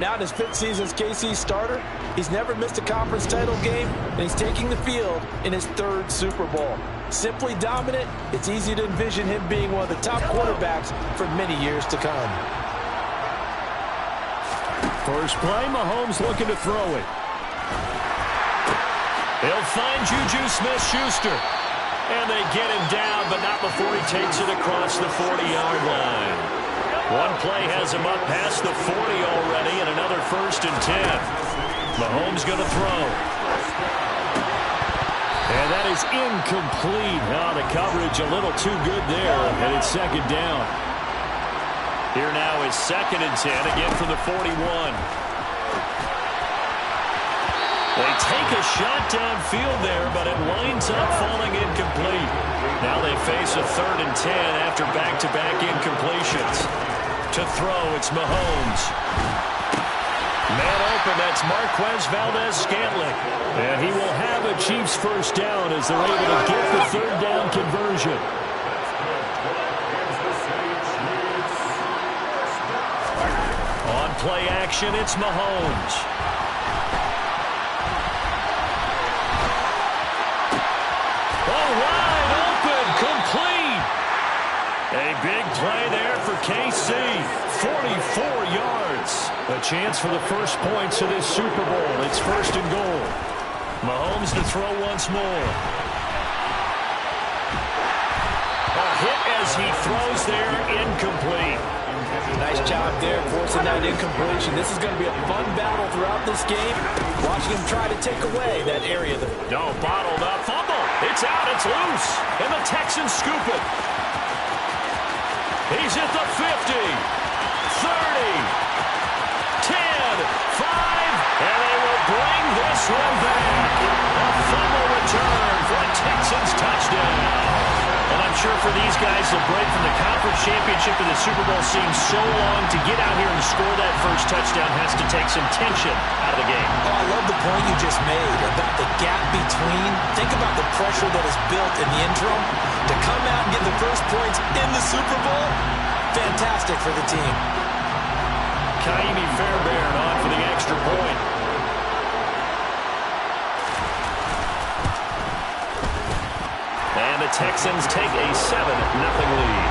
Now in his 5th season as KC starter, he's never missed a conference title game, and he's taking the field in his 3rd Super Bowl. Simply dominant, it's easy to envision him being one of the top quarterbacks for many years to come. First play, Mahomes looking to throw it. He'll find Juju Smith-Schuster. And they get him down, but not before he takes it across the 40-yard line. One play has him up past the 40 already, and another 1st and 10. Mahomes going to throw. And that is incomplete. Oh, the coverage a little too good there, and it's 2nd down. Here now is 2nd and 10, again from the 41. They take a shot downfield there, but it winds up falling incomplete. Now they face a 3rd and 10 after back-to-back incompletions. To throw, it's Mahomes. Man open, that's Marquez Valdez-Scantling. And he will have a Chiefs 1st down as they're able to get the 3rd down conversion. On play action, it's Mahomes. Oh, wide open, complete. A big play there for KC. 44 yards. A chance for the first points of this Super Bowl. It's 1st and goal. Mahomes to throw once more. A hit as he throws there, incomplete. Nice job there forcing that incompletion. This is going to be a fun battle throughout this game. Watching him try to take away that area. No, bottled up. Fumble. It's out. It's loose. And the Texans scoop it. He's at the 50, 30, 10, 5, and they will bring this one back. A fumble return for a Texans touchdown. And I'm sure for these guys, the break from the conference championship to the Super Bowl seems so long. To get out here and score that first touchdown has to take some tension out of the game. Oh, I love the point you just made about the gap between. Think about the pressure that is built in the interim. To come out and get the first points in the Super Bowl, fantastic for the team. Kaimi Fairbairn on for the extra point. And the Texans take a 7-0 lead.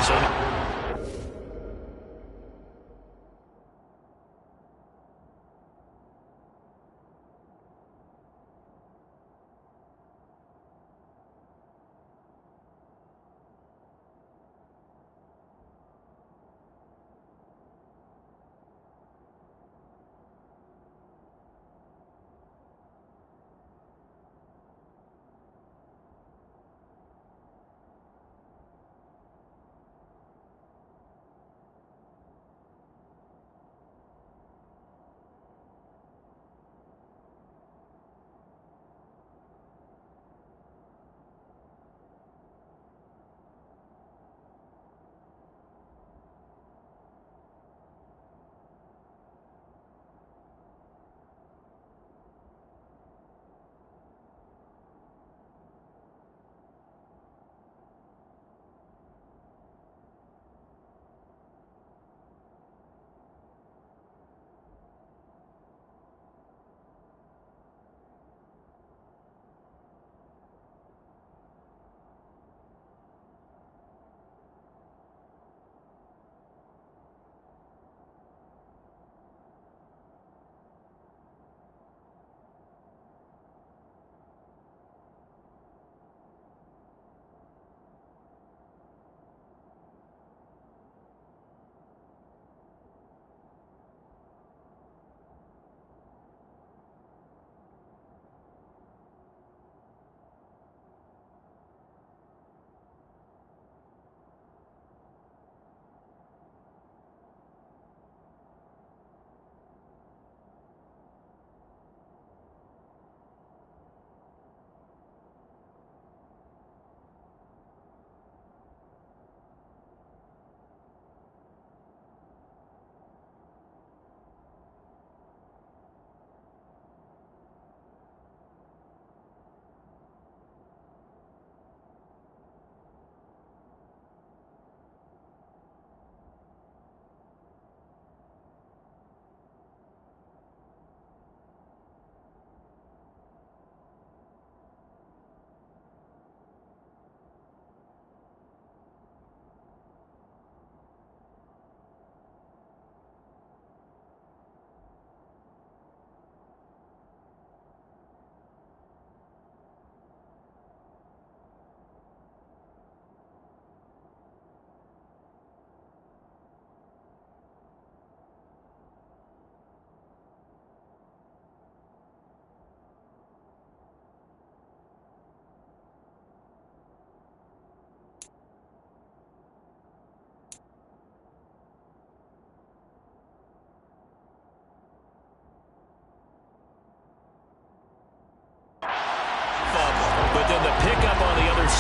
So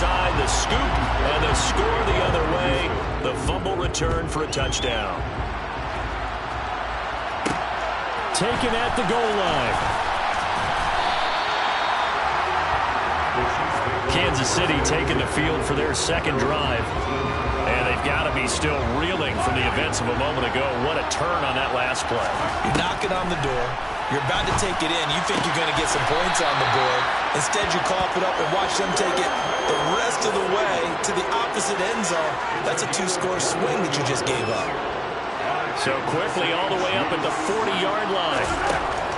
side, the scoop, and the score the other way. The fumble return for a touchdown. Taken at the goal line. Kansas City taking the field for their second drive. And they've got to be still reeling from the events of a moment ago. What a turn on that last play. You're knocking on the door. You're about to take it in. You think you're going to get some points on the board. Instead, you cough it up and watch them take it the rest of the way to the opposite end zone. That's a 2-score swing that you just gave up. So quickly all the way up at the 40-yard line.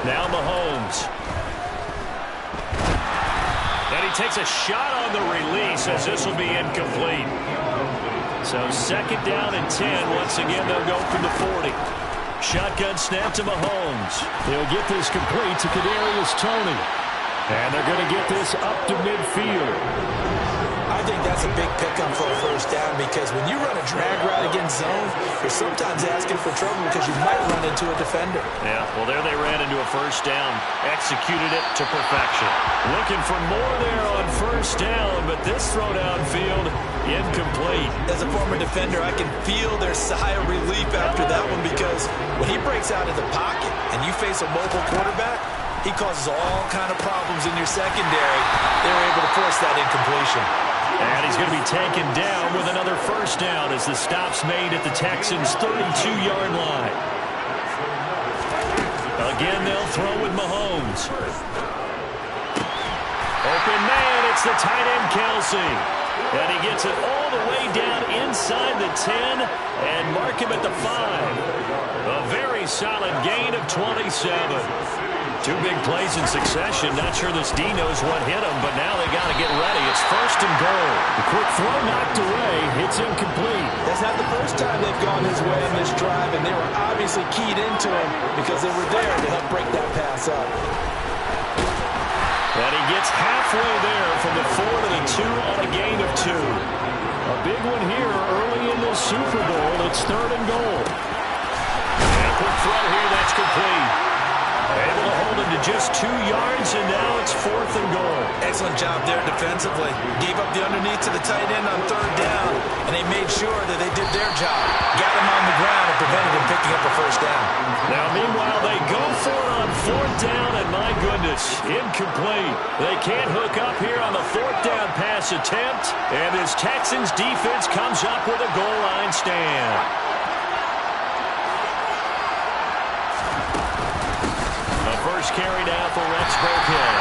Now Mahomes. And he takes a shot on the release as this will be incomplete. So second down and 10. Once again, they'll go from the 40. Shotgun snap to Mahomes. They'll get this complete to Kadarius Toney. And they're going to get this up to midfield. I think that's a big pickup for a first down because when you run a drag route against zone, you're sometimes asking for trouble because you might run into a defender. Yeah, well, there they ran into a first down. Executed it to perfection. Looking for more there on first down, but this throw downfield, incomplete. As a former defender, I can feel their sigh of relief after that one because when he breaks out of the pocket and you face a mobile quarterback, he causes all kind of problems in your secondary. They were able to force that incompletion. And he's going to be taken down with another first down as the stop's made at the Texans' 32-yard line. Again, they'll throw with Mahomes. Open man, it's the tight end Kelsey. And he gets it all the way down inside the 10 and mark him at the 5. A very solid gain of 27. Two big plays in succession. Not sure this D knows what hit him, but now they got to get ready. It's first and goal. The quick throw knocked away. It's incomplete. That's not the first time they've gone his way on this drive, and they were obviously keyed into him because they were there to help break that pass up. And he gets halfway there from the 4 to the 2 on a gain of 2. A big one here early in the Super Bowl. It's third and goal. And a quick throw here. That's complete. Able to hold him to just 2 yards, and now it's fourth and goal. Excellent job there defensively. Gave up the underneath to the tight end on third down, and they made sure that they did their job. Got him on the ground and prevented him picking up a first down. Now, meanwhile, they go for it on fourth down, and my goodness, incomplete. They can't hook up here on the fourth down pass attempt, and this Texans defense comes up with a goal line stand. First carry down for Rex Burkhead.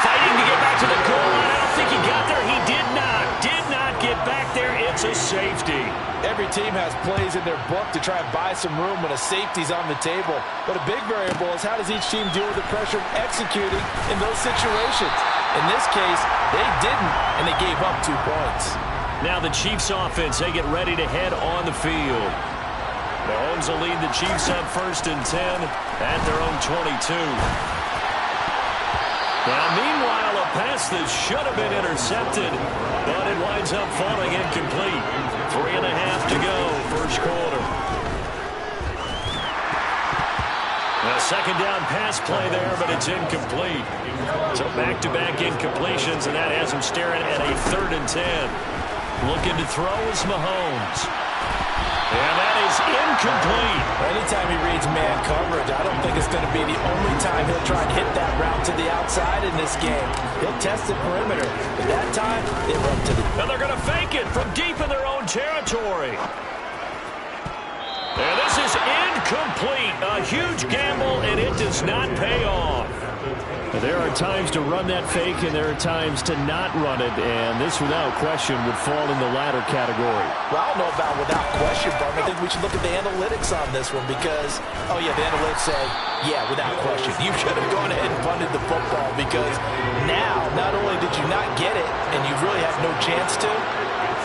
Fighting to get back to the goal line. I don't think he got there. He did not. Did not get back there. It's a safety. Every team has plays in their book to try and buy some room when a safety's on the table. But a big variable is how does each team deal with the pressure of executing in those situations. In this case, they didn't, and they gave up 2 points. Now the Chiefs offense, they get ready to head on the field. Mahomes will lead the Chiefs up first and 10 at their own 22. Now, meanwhile, a pass that should have been intercepted, but it winds up falling incomplete. 3.5 to go, first quarter. A second down pass play there, but it's incomplete. So back-to-back incompletions, and that has him staring at a 3rd and 10. Looking to throw is Mahomes. And that is incomplete. Anytime he reads man coverage, I don't think it's going to be the only time he'll try and hit that route to the outside in this game. He'll test the perimeter, but that time, they run to the... And they're going to fake it from deep in their own territory. And this is incomplete. A huge gamble, and it does not pay off. There are times to run that fake, and there are times to not run it, and this, without question, would fall in the latter category. Well, I don't know about without question, but I think we should look at the analytics on this one because, oh, yeah, the analytics say, yeah, without question. You should have gone ahead and punted the football because now, not only did you not get it, and you really have no chance to,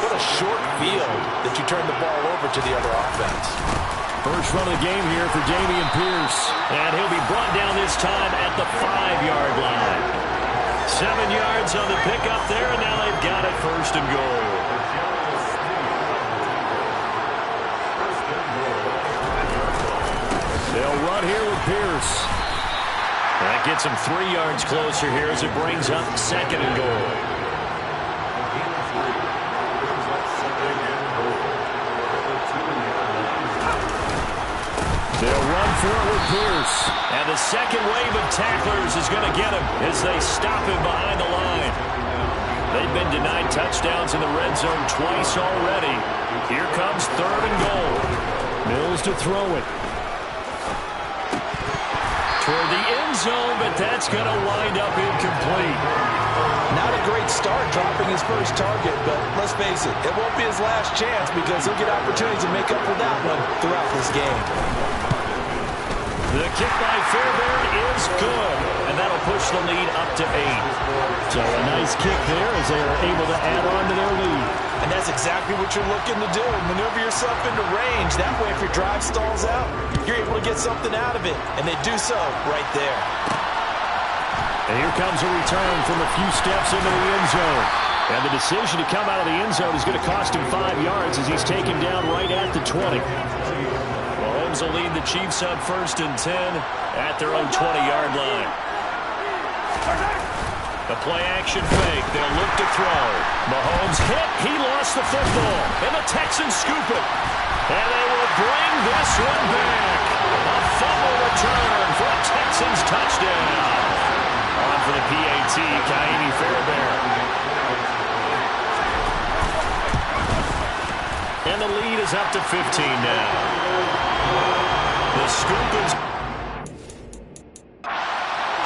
what a short field that you turn the ball over to the other offense. First run of the game here for Dameon Pierce. And he'll be brought down this time at the 5-yard line. 7 yards on the pickup there, and now they've got it first and goal. They'll run here with Pierce. That gets him 3 yards closer here as it brings up 2nd and goal. for it with Pierce. And the second wave of tacklers is going to get him as they stop him behind the line. They've been denied touchdowns in the red zone twice already. Here comes 3rd and goal. Mills to throw it. Toward the end zone, but that's going to wind up incomplete. Not a great start dropping his first target, but let's face it, it won't be his last chance because he'll get opportunities to make up for that one throughout this game. The kick by Fairbairn is good, and that'll push the lead up to 8. So a nice kick there as they are able to add on to their lead. And that's exactly what you're looking to do. Maneuver yourself into range. That way, if your drive stalls out, you're able to get something out of it. And they do so right there. And here comes a return from a few steps into the end zone. And the decision to come out of the end zone is going to cost him 5 yards as he's taken down right at the 20. Mahomes will lead the Chiefs up 1st and 10 at their own 20-yard line. The play-action fake. They'll look to throw. Mahomes hit. He lost the football. And the Texans scoop it. And they will bring this one back. A fumble return for a Texans touchdown. On for the PAT, Kaimi Fairbairn. And the lead is up to 15 now. The scoop is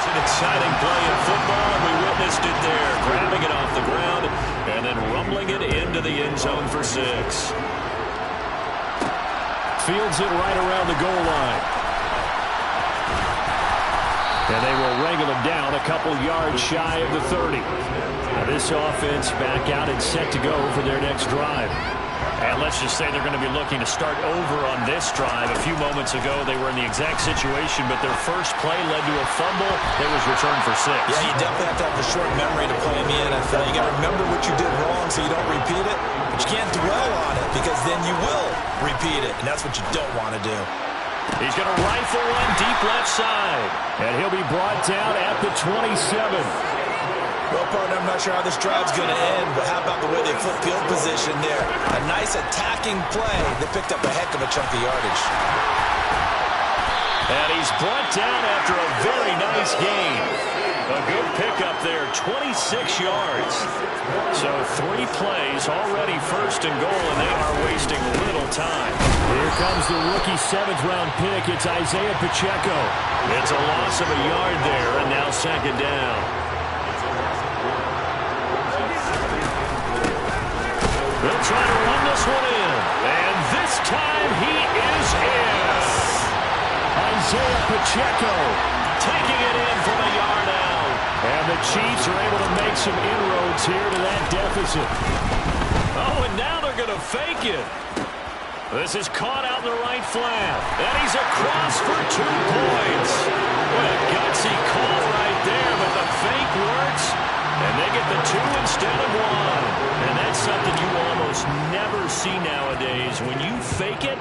an exciting play in football, and we witnessed it there. Grabbing it off the ground and then rumbling it into the end zone for 6. Fields it right around the goal line. And they will wrangle him down a couple yards shy of the 30. Now this offense back out and set to go for their next drive. And let's just say they're going to be looking to start over on this drive. A few moments ago, they were in the exact situation, but their first play led to a fumble that was returned for 6. Yeah, you definitely have to have a short memory to play in the NFL. You got to remember what you did wrong so you don't repeat it, but you can't dwell on it because then you will repeat it, and that's what you don't want to do. He's going to rifle one deep left side. And he'll be brought down at the 27. Well, partner, I'm not sure how this drive's going to end, but how about the way they flip field position there? A nice attacking play that picked up a heck of a chunk of yardage. And he's brought down after a very nice gain. A good pickup there, 26 yards. So 3 plays, already 1st and goal, and they are wasting little time. Here comes the rookie 7th-round pick. It's Isaiah Pacheco. It's a loss of a yard there, and now 2nd down. They'll try to run this one in. And this time he is in. Isaiah Pacheco taking it in from a yard out. And the Chiefs are able to make some inroads here to that deficit. Oh, and now they're going to fake it. This is caught out in the right flat. And he's across for 2 points. What a gutsy call right there, but the fake works. And they get the 2 instead of 1. And that's something you almost never see nowadays. When you fake it,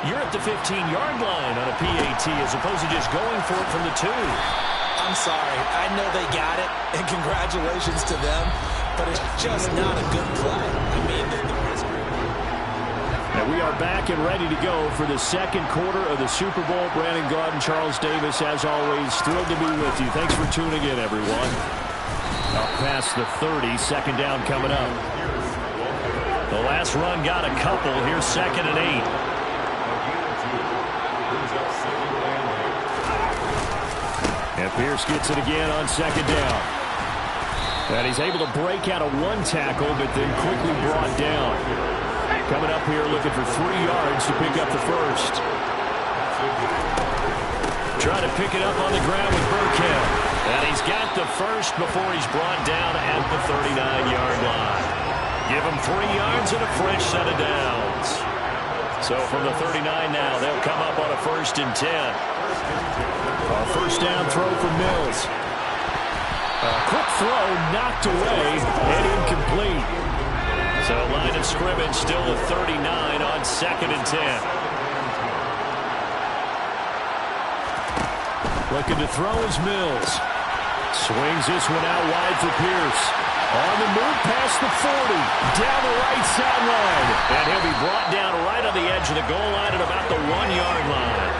you're at the 15-yard line on a PAT as opposed to just going for it from the 2. I'm sorry. I know they got it, and congratulations to them, but it's just not a good play. I mean, the risk. And we are back and ready to go for the 2nd quarter of the Super Bowl. Brandon Gaudin, Charles Davis, as always, thrilled to be with you. Thanks for tuning in, everyone. Up past the 30, 2nd down coming up. The last run got a couple. Here's 2nd and 8. And Pierce gets it again on 2nd down. And he's able to break out of 1 tackle, but then quickly brought down. Coming up here looking for 3 yards to pick up the 1st. Trying to pick it up on the ground with Burkhead. And he's got the 1st before he's brought down at the 39-yard line. Give him 3 yards and a fresh set of downs. So from the 39 now, they'll come up on a 1st and 10. Our 1st down throw from Mills. A quick throw knocked away and incomplete. So line of scrimmage still at 39 on 2nd and 10. Looking to throw is Mills. Swings this one out wide for Pierce. On the move past the 40. Down the right sideline. And he'll be brought down right on the edge of the goal line at about the 1-yard line.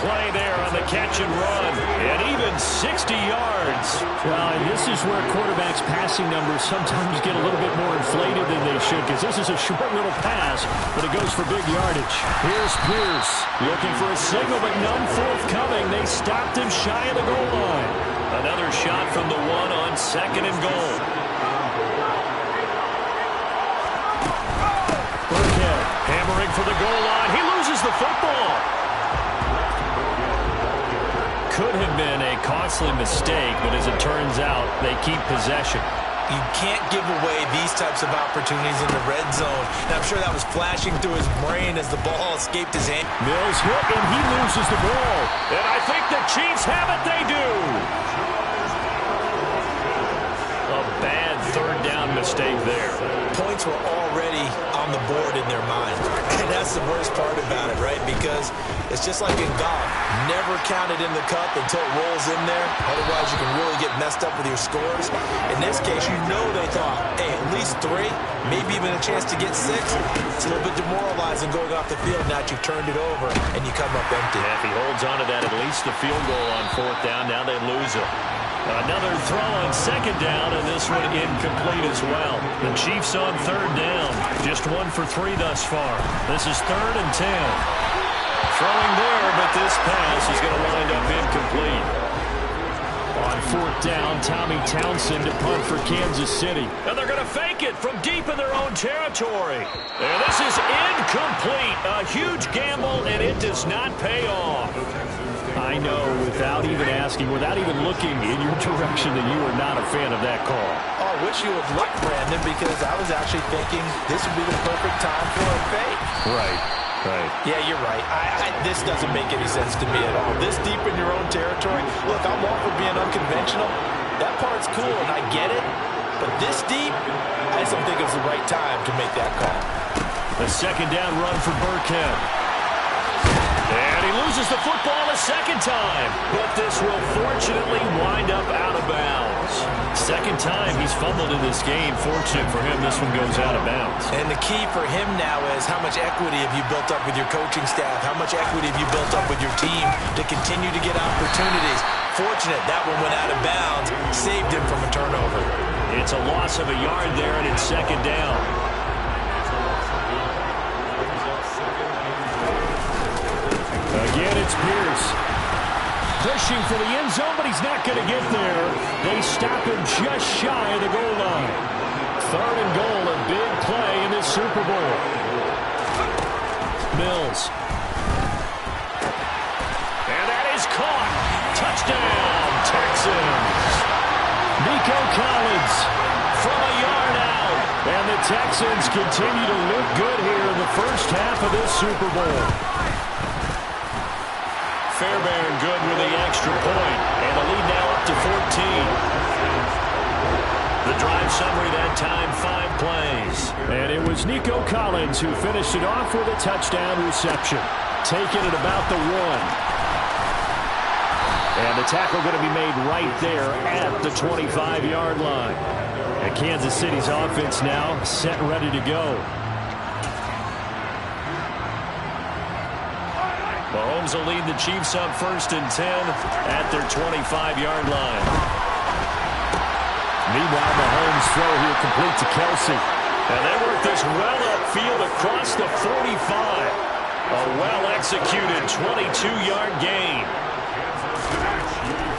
play there on the catch and run. And even 60 yards. Well, and this is where quarterbacks' passing numbers sometimes get a little bit more inflated than they should, because this is a short little pass, but it goes for big yardage. Here's Pierce looking for a signal, but none forthcoming. They stopped him shy of the goal line. Another shot from the one on 2nd and goal. Burkhead hammering for the goal line. He loses the football. Could have been a costly mistake, but as it turns out, they keep possession. You can't give away these types of opportunities in the red zone. And I'm sure that was flashing through his brain as the ball escaped his hand. Mills hit, and he loses the ball. And I think the Chiefs have it. They do. A bad third down mistake there. Points were already on the board in their mind. And that's the worst part about it, right? Because it's just like in golf. Never count it in the cup until it rolls in there. Otherwise, you can really get messed up with your scores. In this case, you know they thought, hey, at least 3, maybe even a chance to get 6. It's a little bit demoralizing going off the field. Now that you've turned it over and you come up empty. Yeah, if he holds on to that, at least the field goal on 4th down. Now they lose it. Another throw on 2nd down, and this one incomplete as well. The Chiefs on 3rd down. Just 1 for 3 thus far. This is 3rd and 10. Throwing there, but this pass is going to wind up incomplete. On 4th down, Tommy Townsend to punt for Kansas City. And they're going to fake it from deep in their own territory. And this is incomplete. A huge gamble, and it does not pay off. I know, without even asking, without even looking in your direction, that you are not a fan of that call. Oh, I wish you would look, Brandon, because I was actually thinking this would be the perfect time for a fake. Right. Yeah, you're right. This doesn't make any sense to me at all. This deep in your own territory. Look, I'm all for being unconventional. That part's cool, and I get it. But this deep, I just don't think it was the right time to make that call. A 2nd down run for Burkhead. And he loses the football a 2nd time. But this will fortunately wind up out of bounds. 2nd time he's fumbled in this game. Fortunate for him, this one goes out of bounds. And the key for him now is how much equity have you built up with your coaching staff? How much equity have you built up with your team to continue to get opportunities? Fortunate that one went out of bounds. Saved him from a turnover. It's a loss of a yard there, and it's 2nd down. Again, it's Pierce. Pushing for the end zone, but he's not going to get there. They stop him just shy of the goal line. 3rd and goal, a big play in this Super Bowl. Mills. And that is caught. Touchdown, Texans. Nico Collins from a yard out. And the Texans continue to look good here in the first half of this Super Bowl. Fairbairn good with the extra point. And the lead now up to 14. The drive summary that time, 5 plays. And it was Nico Collins who finished it off with a touchdown reception. Taking it about the 1. And the tackle going to be made right there at the 25-yard line. And Kansas City's offense now set and ready to go. Mahomes will lead the Chiefs up 1st and 10 at their 25-yard line. Meanwhile, Mahomes' throw here complete to Kelsey. And they work this well upfield across the 45. A well-executed 22-yard gain.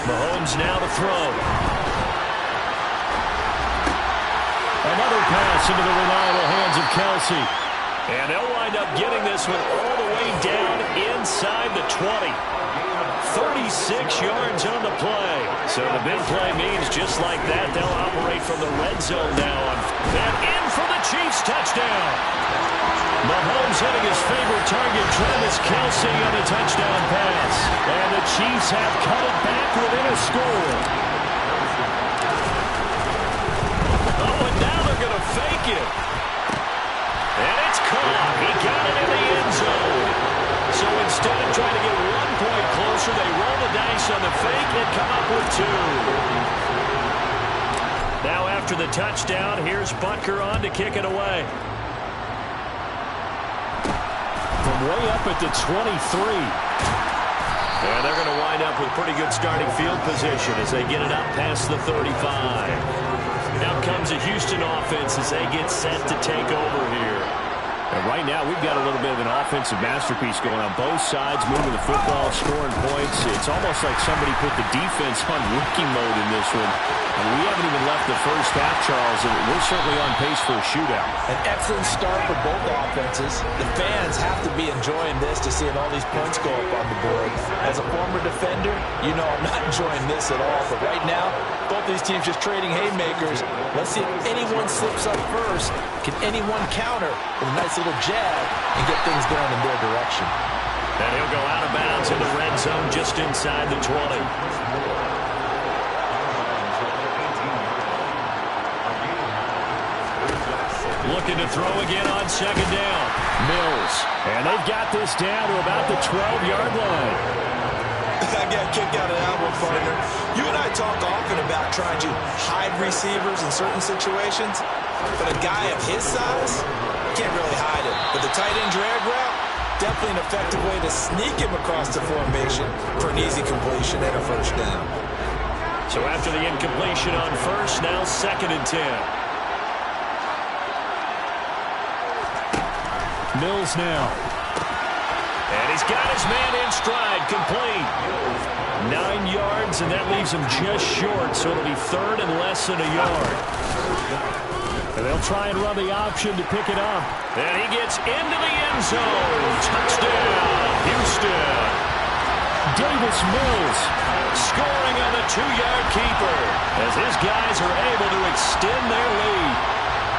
Mahomes now to throw. Another pass into the reliable hands of Kelsey. And they'll wind up getting this one all the way down inside the 20. 36 yards on the play. So the big play means just like that, they'll operate from the red zone now. And in for the Chiefs touchdown. Mahomes hitting his favorite target, Travis Kelsey, on the touchdown pass. And the Chiefs have cut it back within a score. Oh, and now they're going to fake it. And it's caught. He got it in the end zone. So instead of trying to get 1 point closer, they roll the dice on the fake and come up with 2. Now after the touchdown, here's Butker on to kick it away. From way up at the 23. up with pretty good starting field position as they get it up past the 35. Now comes a Houston offense as they get set to take over here. And right now, we've got a little bit of an offensive masterpiece going on both sides, moving the football, scoring points. It's almost like somebody put the defense on rookie mode in this one. And we haven't even left the first half, Charles, and we're certainly on pace for a shootout. An excellent start for both offenses. The fans have to be enjoying this to seeing all these points go up on the board. As a former defender, you know I'm not enjoying this at all. But right now, both these teams just trading haymakers. Let's see if anyone slips up first. Can anyone counter with a nice little jab and get things going in their direction? And he'll go out of bounds in the red zone just inside the 20. Looking to throw again on second down. Mills. And they've got this down to about the 12-yard line. I got kicked out of that one, partner. You and I talk often about trying to hide receivers in certain situations, but a guy of his size can't really hide it. But the tight end drag route, definitely an effective way to sneak him across the formation for an easy completion and a first down. So after the incompletion on first, now 2nd and 10. Mills now. And he's got his man in stride, complete. 9 yards, and that leaves him just short, so it'll be 3rd and less than a yard. And they'll try and run the option to pick it up. And he gets into the end zone. Touchdown, Houston. Davis Mills scoring on the 2-yard keeper as his guys are able to extend their lead.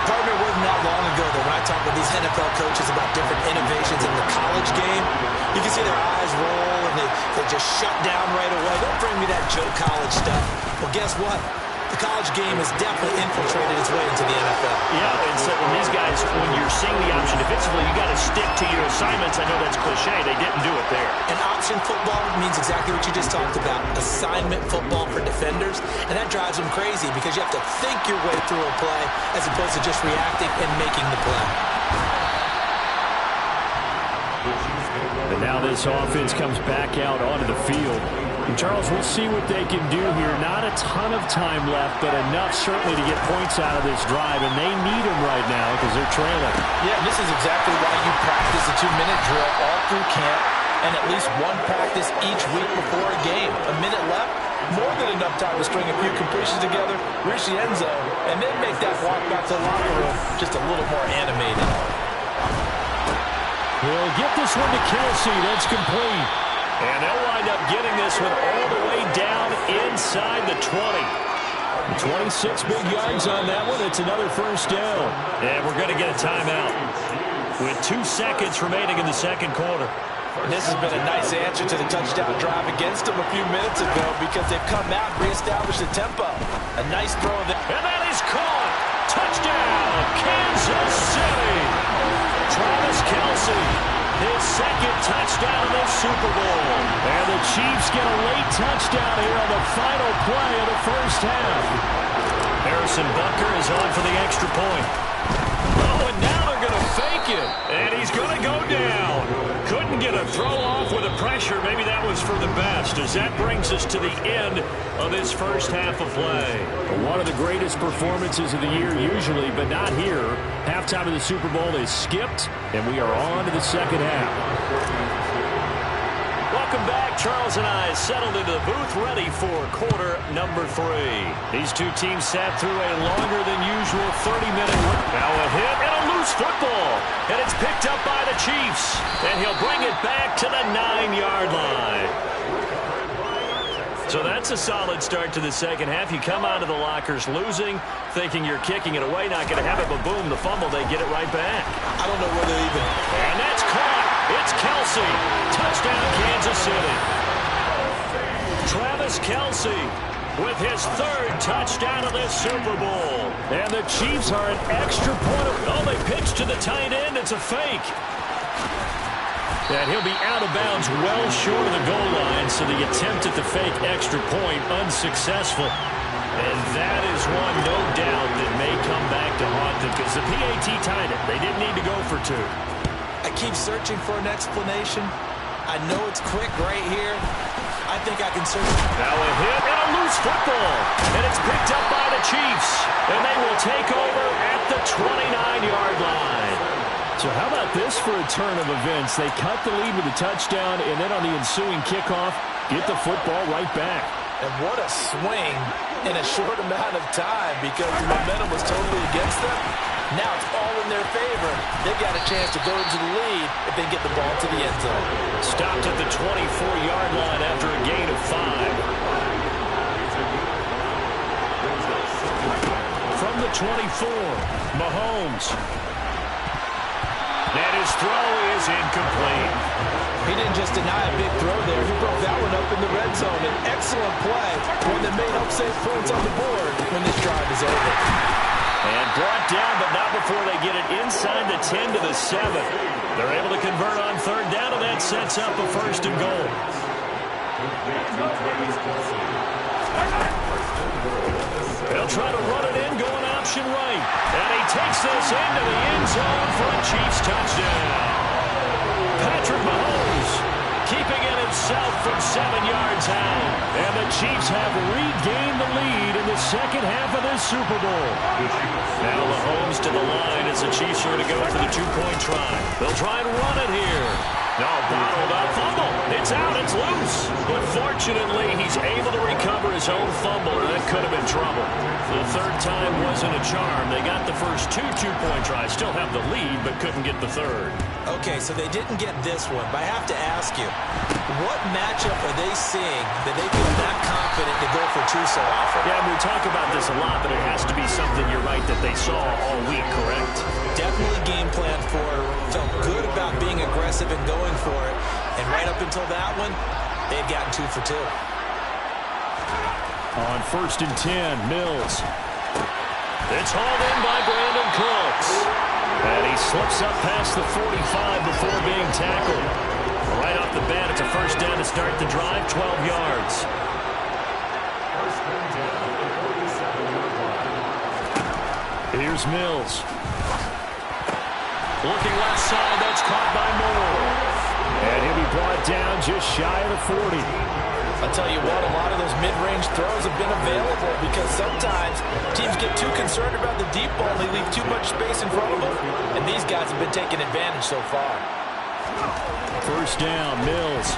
Partner, it wasn't that long ago that when I talk with these NFL coaches about different innovations in the college game, you can see their eyes roll and they just shut down right away. Don't bring me that Joe College stuff. Well, guess what? The college game has definitely infiltrated its way into the NFL. Yeah, and so when these guys, when you're seeing the option defensively, you got to stick to your assignments. I know that's cliche. They didn't do it there. And option football means exactly what you just talked about. Assignment football for defenders. And that drives them crazy because you have to think your way through a play as opposed to just reacting and making the play. And now this offense comes back out onto the field. And Charles, we'll see what they can do here. Not a ton of time left, but enough certainly to get points out of this drive. And they need them right now because they're trailing. Yeah, and this is exactly why you practice a 2-minute drill all through camp and at least one practice each week before a game. A minute left, more than enough time to string a few completions together, reach the end zone, and then make that walk back to the locker room just a little more animated. He'll get this one to Kelsey. That's complete. And they'll wind up getting this one all the way down inside the 20. 26 big yards on that one. It's another first down. And we're going to get a timeout with 2 seconds remaining in the second quarter. And this has been a nice answer to the touchdown drive against them a few minutes ago because they've come out and reestablished the tempo. A nice throw there. And that is caught. Touchdown, Kansas City. Travis Kelce. His second touchdown of the Super Bowl. And the Chiefs get a late touchdown here on the final play of the first half. Harrison Butker is on for the extra point. Oh, and now they're going to fake it. And he's going to go down. Couldn't get a throw off with the pressure. Maybe that was for the best as that brings us to the end of this first half of play. One of the greatest performances of the year usually, but not here. Halftime of the Super Bowl is skipped, and we are on to the second half. Welcome back. Charles and I settled into the booth ready for quarter number 3. These two teams sat through a longer than usual 30-minute. Now a hit and a loose football. And it's picked up by the Chiefs. And he'll bring it back to the 9-yard line. So that's a solid start to the second half. You come out of the lockers losing, thinking you're kicking it away, not going to have it, but boom, the fumble, they get it right back. I don't know whether even. And that's caught. It's Kelce. Touchdown, Kansas City. Travis Kelce with his 3rd touchdown of this Super Bowl. And the Chiefs are an extra point. Oh, they pitch to the tight end. It's a fake. And he'll be out of bounds well short of the goal line, so the attempt at the fake extra point unsuccessful. And that is one, no doubt, that may come back to haunt them because the PAT tied it. They didn't need to go for 2. I keep searching for an explanation. I know it's quick right here. I I think I can certainly... Now a hit and a loose football. And it's picked up by the Chiefs. And they will take over at the 29-yard line. So how about this for a turn of events? They cut the lead with a touchdown, and then on the ensuing kickoff, get the football right back. And what a swing in a short amount of time because the momentum was totally against them. Now it's all in their favor. They got a chance to go into the lead if they get the ball to the end zone. Stopped at the 24-yard line after a gain of 5. From the 24, Mahomes. And his throw is incomplete. He didn't just deny a big throw there. He broke that one up in the red zone. An excellent play. One that made up save points on the board when this drive is over. And brought down, but not before they get it inside the 10 to the 7. They're able to convert on third down, and that sets up a first and goal. They'll try to run it in, going option right. And he takes this into the end zone for a Chiefs touchdown. Patrick Mahomes keeping it himself from 7 yards out. And the Chiefs have regained the lead in the second half of this Super Bowl. Now Mahomes to the line as the Chiefs are going to go for the two-point try. They'll try and run it here. No, bottled up fumble. It's out, it's loose. But fortunately, he's able to recover his own fumble, or that could have been trouble. The third time wasn't a charm. They got the first two-point tries. Still have the lead, but couldn't get the third. Okay, so they didn't get this one, but I have to ask you, what matchup are they seeing that they feel that confident to go for two so often? Yeah, we talk about this a lot, but it has to be something, you're right, that they saw all week, correct? Definitely game plan for it. Felt good about being aggressive and going for it. And right up until that one, they had gotten 2 for 2. On 1st and 10, Mills. It's hauled in by Brandon Cooks. And he slips up past the 45 before being tackled. Right off the bat, it's a first down to start the drive, 12 yards. Here's Mills. Looking left side, that's caught by Moore. And he'll be brought down just shy of the 40. I'll tell you what, a lot of those mid-range throws have been available because sometimes teams get too concerned about the deep ball and they leave too much space in front of them. And these guys have been taking advantage so far. First down, Mills.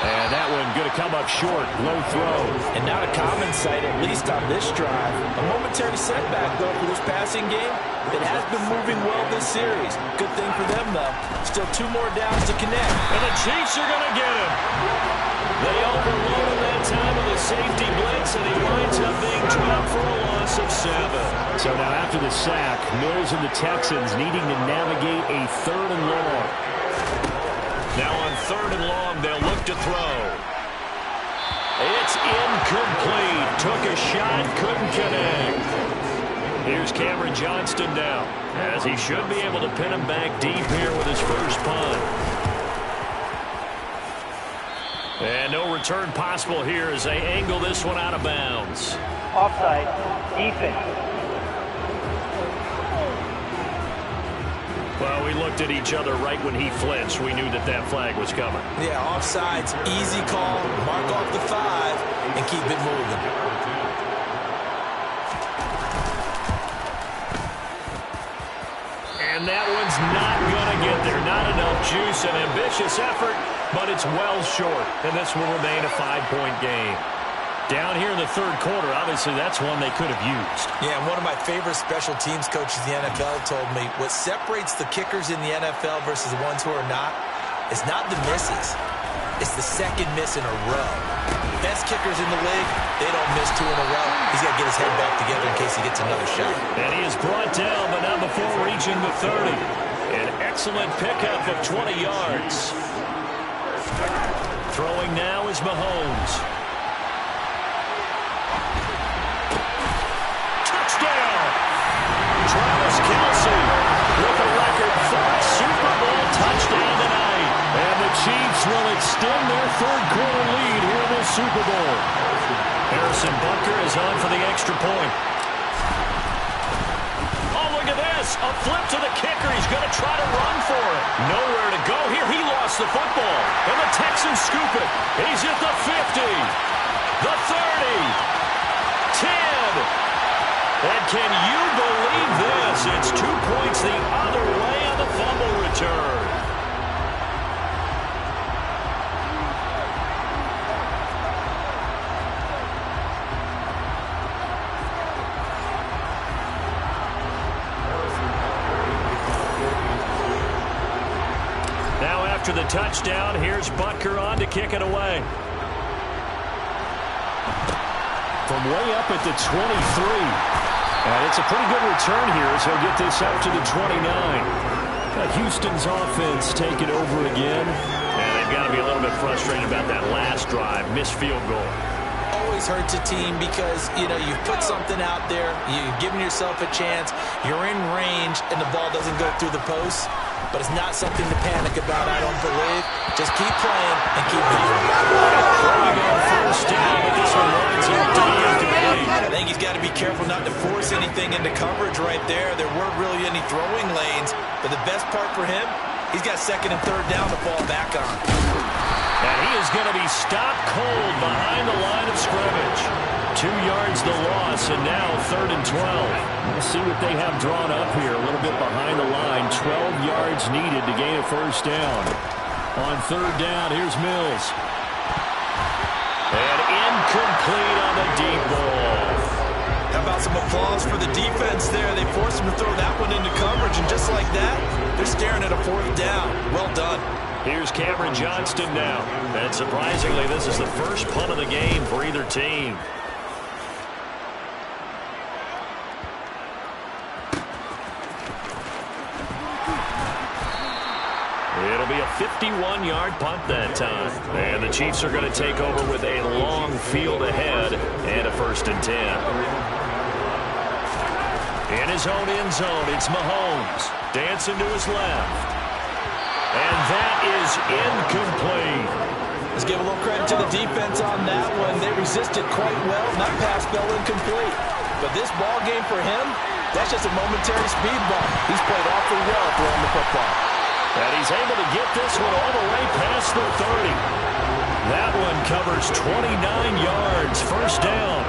And that one going to come up short. Low throw. And not a common sight, at least on this drive. A momentary setback, though, for this passing game. It has been moving well this series. Good thing for them, though. Still 2 more downs to connect. And the Chiefs are going to get him. They overload him that time with a safety blitz, and he winds up being dropped for a loss of 7. So now after the sack, Mills and the Texans needing to navigate a 3rd and long. Now on 3rd and long, they'll look to throw. It's incomplete. Took a shot, couldn't connect. Here's Cameron Johnston now, as he should be able to pin him back deep here with his first punt. And no return possible here as they angle this one out of bounds. Offside, defense. Well, we looked at each other right when he flinched. We knew that that flag was coming. Yeah, offsides, easy call. Mark off the 5 and keep it moving. And that one's not going to get there. Not enough juice. An ambitious effort, but it's well short. And this will remain a 5-point game. Down here in the 3rd quarter, obviously that's one they could have used. Yeah, and one of my favorite special teams coaches in the NFL told me what separates the kickers in the NFL versus the ones who are not is not the misses. It's the second miss in a row. Best kickers in the league, they don't miss 2 in a row. He's got to get his head back together in case he gets another shot. And he is brought down, but not before reaching the 30. An excellent pickup of 20 yards. Throwing now is Mahomes. Travis Kelce with a record 3rd Super Bowl touchdown tonight. And the Chiefs will extend their 3rd quarter lead here in this Super Bowl. Harrison Butker is on for the extra point. Oh, look at this. A flip to the kicker. He's going to try to run for it. Nowhere to go here. He lost the football. And the doesn't scoop it. He's at the 50, the 30, 10. And can you believe this? It's 2 points the other way on the fumble return. Now after the touchdown, here's Butker on to kick it away. From way up at the 23. And it's a pretty good return here as he'll get this up to the 29. Houston's offense taking over again. And they've got to be a little bit frustrated about that last drive, missed field goal. Always hurts a team because, you've put something out there, you've given yourself a chance, you're in range, and the ball doesn't go through the post. But it's not something to panic about, I don't believe. Just keep playing and keep going. Throwing on first down, but this one runs incomplete. I think he's got to be careful not to force anything into coverage right there. There weren't really any throwing lanes. But the best part for him, he's got second and third down to fall back on. And he is going to be stopped cold behind the line of scrimmage. 2 yards the loss, and now 3rd and 12. Let's see what they have drawn up here. A little bit behind the line. 12 yards needed to gain a first down. On 3rd down, here's Mills. And incomplete on the deep ball. How about some applause for the defense there? They forced him to throw that one into coverage, and just like that, they're staring at a 4th down. Well done. Here's Cameron Johnston now. And surprisingly, this is the first punt of the game for either team. It'll be a 51-yard punt that time. And the Chiefs are going to take over with a long field ahead and a 1st and 10. In his own end zone, it's Mahomes. Dancing to his left. And that is incomplete. Let's give a little credit to the defense on that one. They resisted quite well. That pass fell incomplete. But this ball game for him, that's just a momentary speed bump. He's played awfully well throwing the football. And he's able to get this one all the way past the 30. That one covers 29 yards. First down.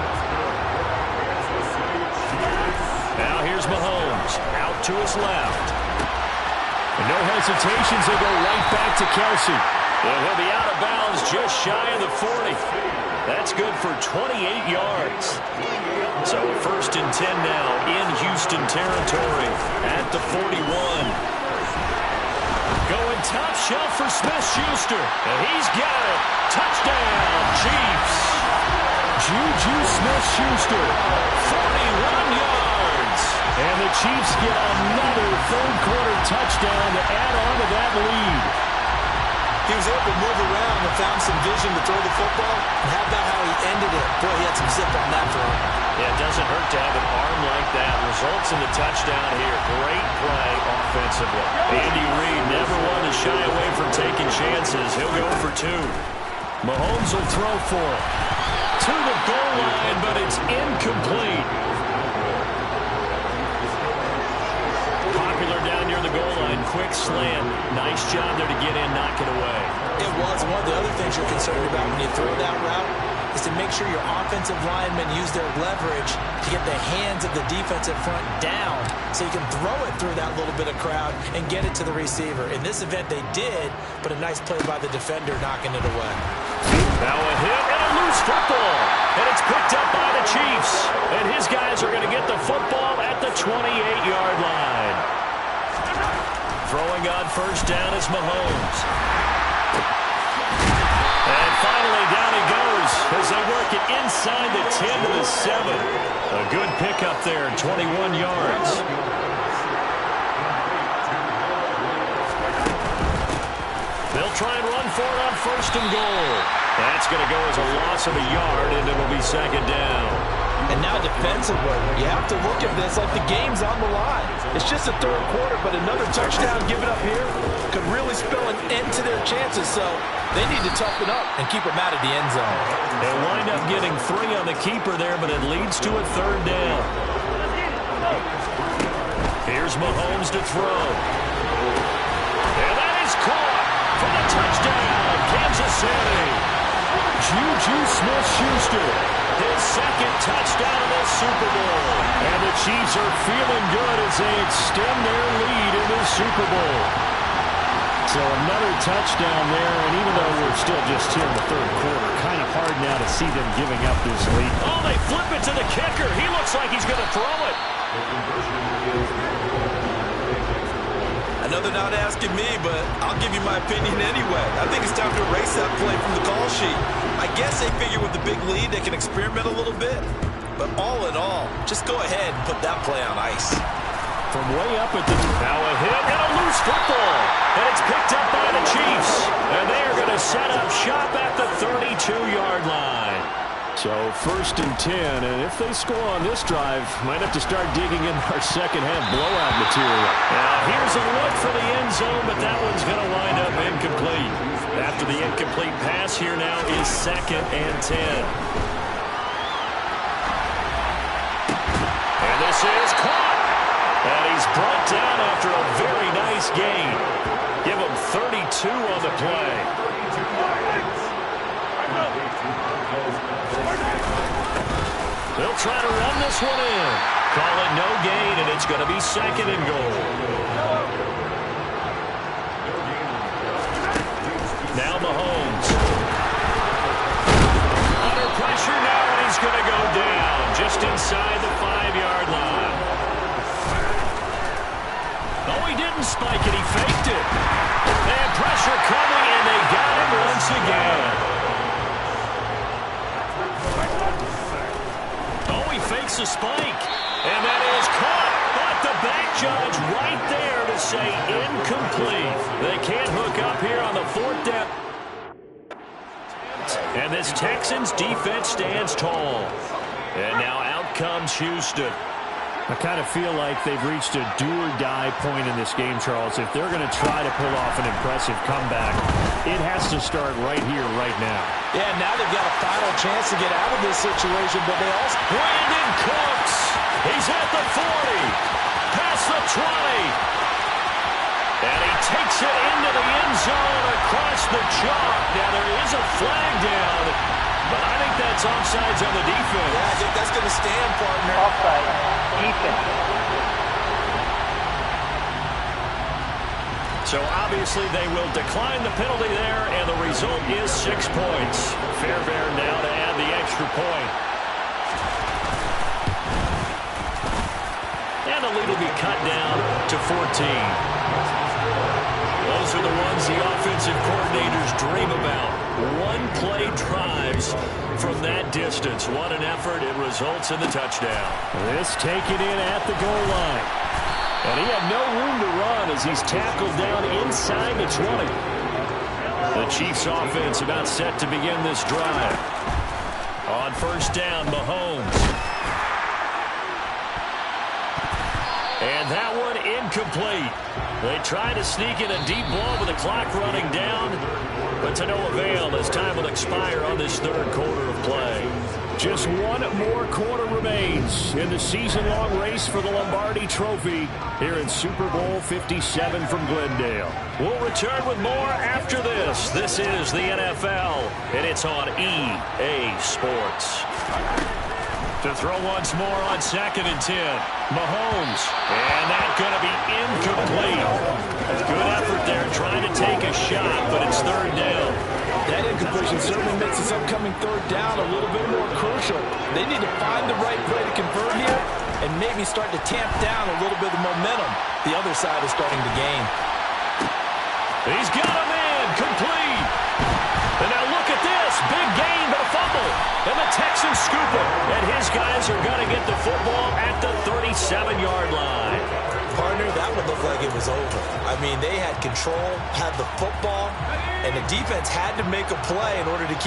Now here's Mahomes. Out to his left. And no hesitations. He'll go right back to Kelsey. And he'll be out of bounds just shy of the 40. That's good for 28 yards. So 1st and 10 now in Houston territory at the 41. Going top shelf for Smith-Schuster. And he's got it. Touchdown, Chiefs. Juju Smith-Schuster. 41 yards. And the Chiefs get another third-quarter touchdown to add on to that lead. He was able to move around and found some vision to throw the football. And how about how he ended it? Boy, he had some zip on that throw. Yeah, it doesn't hurt to have an arm like that. Results in the touchdown here. Great play offensively. Andy Reid never one to shy away from taking chances. He'll go for 2. Mahomes will throw for it. To the goal line, but it's incomplete. Popular down near the goal line. Quick slant. Nice job there to get in, knock it away. It was. One of the other things you're concerned about when you throw that route is to make sure your offensive linemen use their leverage to get the hands of the defensive front down so you can throw it through that little bit of crowd and get it to the receiver. In this event, they did, but a nice play by the defender knocking it away. Now a hit and a loose football. And it's picked up by the Chiefs. And his guys are going to get the football at the 28-yard line. Throwing on first down is Mahomes. And finally down he goes as they work it inside the 10 to the 7. A good pickup there, 21 yards. They'll try and run for it on 1st and goal. That's going to go as a loss of a yard, and it'll be 2nd down. And now defensively, you have to look at this like the game's on the line. It's just a 3rd quarter, but another touchdown given up here could really spell an end to their chances. So they need to toughen up and keep them out of the end zone. They wind up getting 3 on the keeper there, but it leads to a 3rd down. Here's Mahomes to throw. And that is caught for the touchdown. Kansas City. Juju Smith-Schuster. His second touchdown of the Super Bowl. And the Chiefs are feeling good as they extend their lead in the Super Bowl. So another touchdown there, and even though we're still just here in the third quarter, kind of hard now to see them giving up this lead. Oh, they flip it to the kicker. He looks like he's going to throw it. I know they're not asking me, but I'll give you my opinion anyway. I think it's time to erase that play from the call sheet. I guess they figure with the big lead they can experiment a little bit. But all in all, just go ahead and put that play on ice. From way up at the... Now a hit and a loose football. And it's picked up by the Chiefs. And they are going to set up shop at the 32-yard line. So 1st and 10, and if they score on this drive, might have to start digging in our second-half blowout material. Now here's a look for the end zone, but that one's going to wind up incomplete. After the incomplete pass, here now is 2nd and 10. And this is caught. And he's brought down after a very nice gain. Give him 32 on the play. They'll try to run this one in. Call it no gain, and it's going to be 2nd and goal. Now Mahomes. Under pressure now, and he's going to go down just inside the 5-yard line. Oh, he didn't spike it. He faked it. And pressure coming, and they got him once again. Fakes a spike, and that is caught, but the back judge right there to say incomplete. They can't hook up here on the 4th down. And this Texans defense stands tall. And now out comes Houston. I kind of feel like they've reached a do-or-die point in this game, Charles. If they're going to try to pull off an impressive comeback, it has to start right here, right now. Yeah, now they've got a final chance to get out of this situation, but they also... Brandon Cooks! He's at the 40, past the 20. And he takes it into the end zone across the chalk. Now there is a flag down, but I think that's offsides on the defense. Yeah, I think that's going to stand, partner. Offside. Defense. So obviously they will decline the penalty there, and the result is 6 points. Fairbairn now to add the extra point. And the lead will be cut down to 14. Those are the ones the offensive coordinators dream about. One-play drives from that distance. What an effort. It results in the touchdown. This taken in at the goal line. And he had no room to run as he's tackled down inside the 20. The Chiefs offense about set to begin this drive. On 1st down, Mahomes. And that one incomplete. They try to sneak in a deep ball with the clock running down, but to no avail as time will expire on this 3rd quarter of play. Just one more quarter remains in the season-long race for the Lombardi Trophy here in Super Bowl 57 from Glendale. We'll return with more after this. This is the NFL, and it's on EA Sports. To throw once more on 2nd and 10. Mahomes. And that's going to be incomplete. Good effort there trying to take a shot, but it's 3rd down. That incompletion certainly makes this upcoming 3rd down a little bit more crucial. They need to find the right play to convert here and maybe start to tamp down a little bit of momentum the other side is starting to gain. He's got him in. Complete. And now look at this. Big gain, but a fumble. And the Texans scoop it. And his guys are going to get the football at the 37-yard line. Partner, that would look like it was over. I mean, they had control, had the football, and the defense had to make a play in order to keep